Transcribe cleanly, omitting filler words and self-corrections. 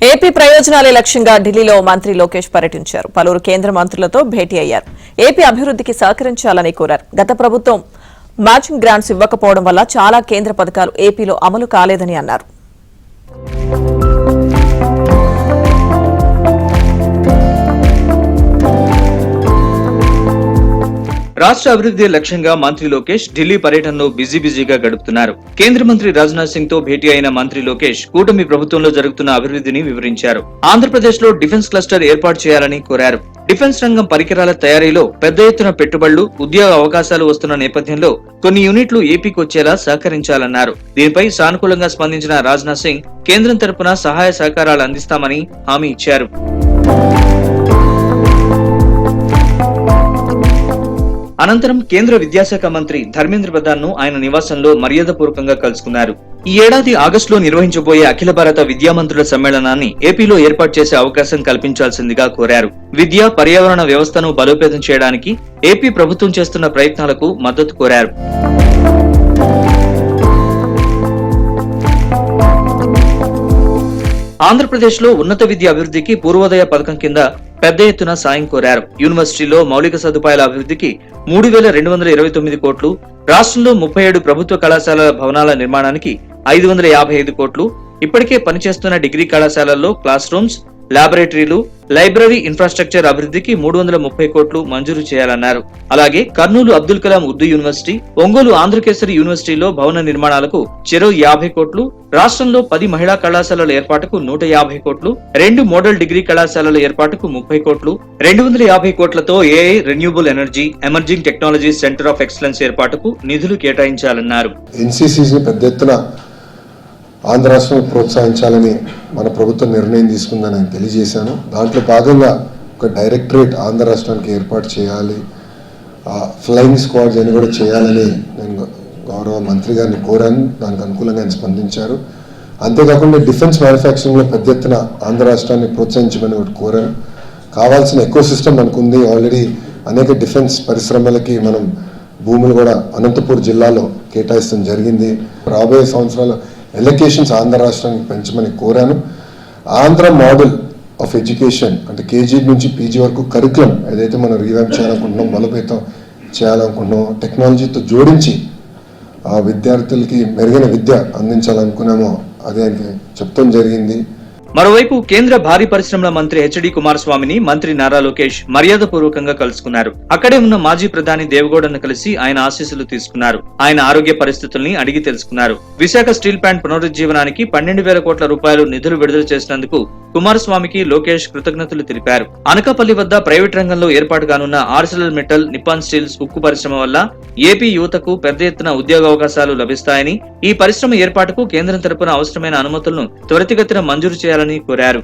AP ప్రయోజనాలే లక్ష్యంగా ఢిల్లీలో మంత్రి లోకేష్ పర్యటించారు. పలువురు కేంద్ర మంత్రులతో భేటీ అయ్యారు. ఏపీ అభివృద్ధికి సహకరించాలని కోరారు. గత ప్రభుత్వం మ్యాచింగ్ గ్రాంట్స్ ఇవ్వకపోవడం వల్ల చాలా కేంద్ర పథకాలు ఏపీలో అమలు కాలేదని అన్నారు. రాష్ట్ర అభివృద్ధి లక్ష్యంగా మంత్రి లోకేష్ ఢిల్లీ పర్యటనలో బిజీగా గడుపుతున్నారు. కేంద్ర మంత్రి రాజ్నాథ్ సింగ్ తో భేటీ అయిన మంత్రి లోకేష్ కూటమి ప్రభుత్వంలో జరుగుతున్న అభివృద్ధిని వివరించారు. ఆంధ్రప్రదేశ్ లో డిఫెన్స్ క్లస్టర్ ఏర్పాటు చేయాలని కోరారు. డిఫెన్స్ రంగం పరికరాల తయారీలో పెద్ద ఎత్తున పెట్టుబడులు, ఉద్యోగ అవకాశాలు వస్తున్న నేపథ్యంలో కొన్ని యూనిట్లు ఏపీకి వచ్చేలా సహకరించాలన్నారు. దీనిపై సానుకూలంగా స్పందించిన రాజ్నాథ్ సింగ్ కేంద్రం తరపున సహాయ సహకారాలు అందిస్తామని హామీ ఇచ్చారు. అనంతరం కేంద్ర విద్యాశాఖ మంత్రి ధర్మేంద్ర ప్రధాన్ ను ఆయన నివాసంలో మర్యాదపూర్వకంగా కలుసుకున్నారు. ఈ ఏడాది ఆగస్టులో నిర్వహించబోయే అఖిల భారత విద్యామంత్రుల సమ్మేళనాన్ని ఏపీలో ఏర్పాటు చేసే అవకాశం కల్పించాల్సిందిగా కోరారు. విద్య, పర్యావరణ వ్యవస్థను బలోపేతం చేయడానికి ఏపీ ప్రభుత్వం చేస్తున్న ప్రయత్నాలకు మద్దతు కోరారు. ఆంధ్రప్రదేశ్ లో ఉన్నత విద్య అభివృద్ధికి పూర్వోదయ పథకం కింద పెద్ద ఎత్తున సాయం కోరారు. యూనివర్సిటీలో మౌలిక సదుపాయాల అభివృద్ధికి 3,229 కోట్లు, రాష్ట్రంలో 37 ప్రభుత్వ కళాశాలల భవనాల నిర్మాణానికి 555 కోట్లు, ఇప్పటికే పనిచేస్తున్న డిగ్రీ కళాశాలల్లో క్లాస్ రూమ్స్, ల్యాబొరేటరీలు, లైబ్రరీ ఇన్ఫ్రాస్ట్రక్చర్ అభివృద్ధికి 330 కోట్లు మంజూరు చేయాలన్నారు. అలాగే కర్నూలు అబ్దుల్ కలాం ఉర్దూ యూనివర్సిటీ, ఒంగోలు ఆంధ్రకేసరి యూనివర్సిటీలో భవన నిర్మాణాలకు చెరో 50 కోట్లు, రాష్ట్రంలో 10 మహిళా కళాశాలల ఏర్పాటుకు 150 కోట్లు, 2 మోడల్ డిగ్రీ కళాశాలల ఏర్పాటుకు 30 కోట్లు, 250 కోట్లతో AI, renewable energy, emerging technology centre of excellence ఏర్పాటుకు నిధులు కేటాయించాలన్నారు. ఆంధ్ర రాష్ట్రం ప్రోత్సహించాలని మన ప్రభుత్వం నిర్ణయం తీసుకుందని నేను తెలియజేశాను. దాంట్లో భాగంగా ఒక డైరెక్టరేట్ ఆంధ్ర రాష్ట్రానికి ఏర్పాటు చేయాలి, ఫ్లయింగ్ స్క్వాడ్స్ అని కూడా చేయాలని నేను గౌరవ మంత్రి గారిని కోరాను. దానికి అనుకూలంగా ఆయన స్పందించారు. అంతేకాకుండా డిఫెన్స్ మ్యానుఫ్యాక్చరింగ్లో పెద్ద ఎత్తున ఆంధ్ర రాష్ట్రాన్ని ప్రోత్సహించమని ఒకటి కోరాను. కావాల్సిన ఎకో సిస్టమ్ అనుకుంది. ఆల్రెడీ అనేక డిఫెన్స్ పరిశ్రమలకి మనం భూములు కూడా అనంతపూర్ జిల్లాలో కేటాయిస్తాం జరిగింది. రాబోయే సంవత్సరాలు ఎలొకేషన్స్ ఆంధ్ర రాష్ట్రానికి పెంచమని కోరాను. ఆంధ్ర మోడల్ ఆఫ్ ఎడ్యుకేషన్ అంటే కేజీ నుంచి పీజీ వరకు కరికులం ఏదైతే మనం రీవ్యాంప్ చేయాలనుకుంటున్నాం, బలోపేతం చేయాలనుకుంటున్నాం, టెక్నాలజీతో జోడించి ఆ విద్యార్థులకి మెరుగైన విద్య అందించాలనుకున్నామో అదే చెప్తాం జరిగింది. మరోవైపు కేంద్ర భారీ పరిశ్రమల మంత్రి హెచ్డి కుమారస్వామిని మంత్రి నారా లోకేష్ మర్యాదపూర్వకంగా కలుసుకున్నారు. అక్కడే ఉన్న మాజీ ప్రధాని దేవగౌడను కలిసి ఆయన ఆశీస్సులు తీసుకున్నారు. ఆయన ఆరోగ్య పరిస్థితుల్ని అడిగి తెలుసుకున్నారు. విశాఖ స్టీల్ ప్లాంట్ పునరుజ్జీవనానికి 12,000 కోట్ల రూపాయలు నిధులు విడుదల చేసినందుకు కుమారస్వామికి లోకేష్ కృతజ్ఞతలు తెలిపారు. అనకాపల్లి వద్ద ప్రైవేట్ రంగంలో ఏర్పాటు కానున్న ఆర్సెలర్ మెటల్, నిప్పాన్ స్టీల్స్ ఉక్కు పరిశ్రమ వల్ల ఏపీ యువతకు పెద్ద ఎత్తున ఉద్యోగావకాశాలు లభిస్తాయని, ఈ పరిశ్రమ ఏర్పాటుకు కేంద్రం తరపున అవసరమైన అనుమతులను త్వరితగతిన మంజూరు చేయాలని కోరారు.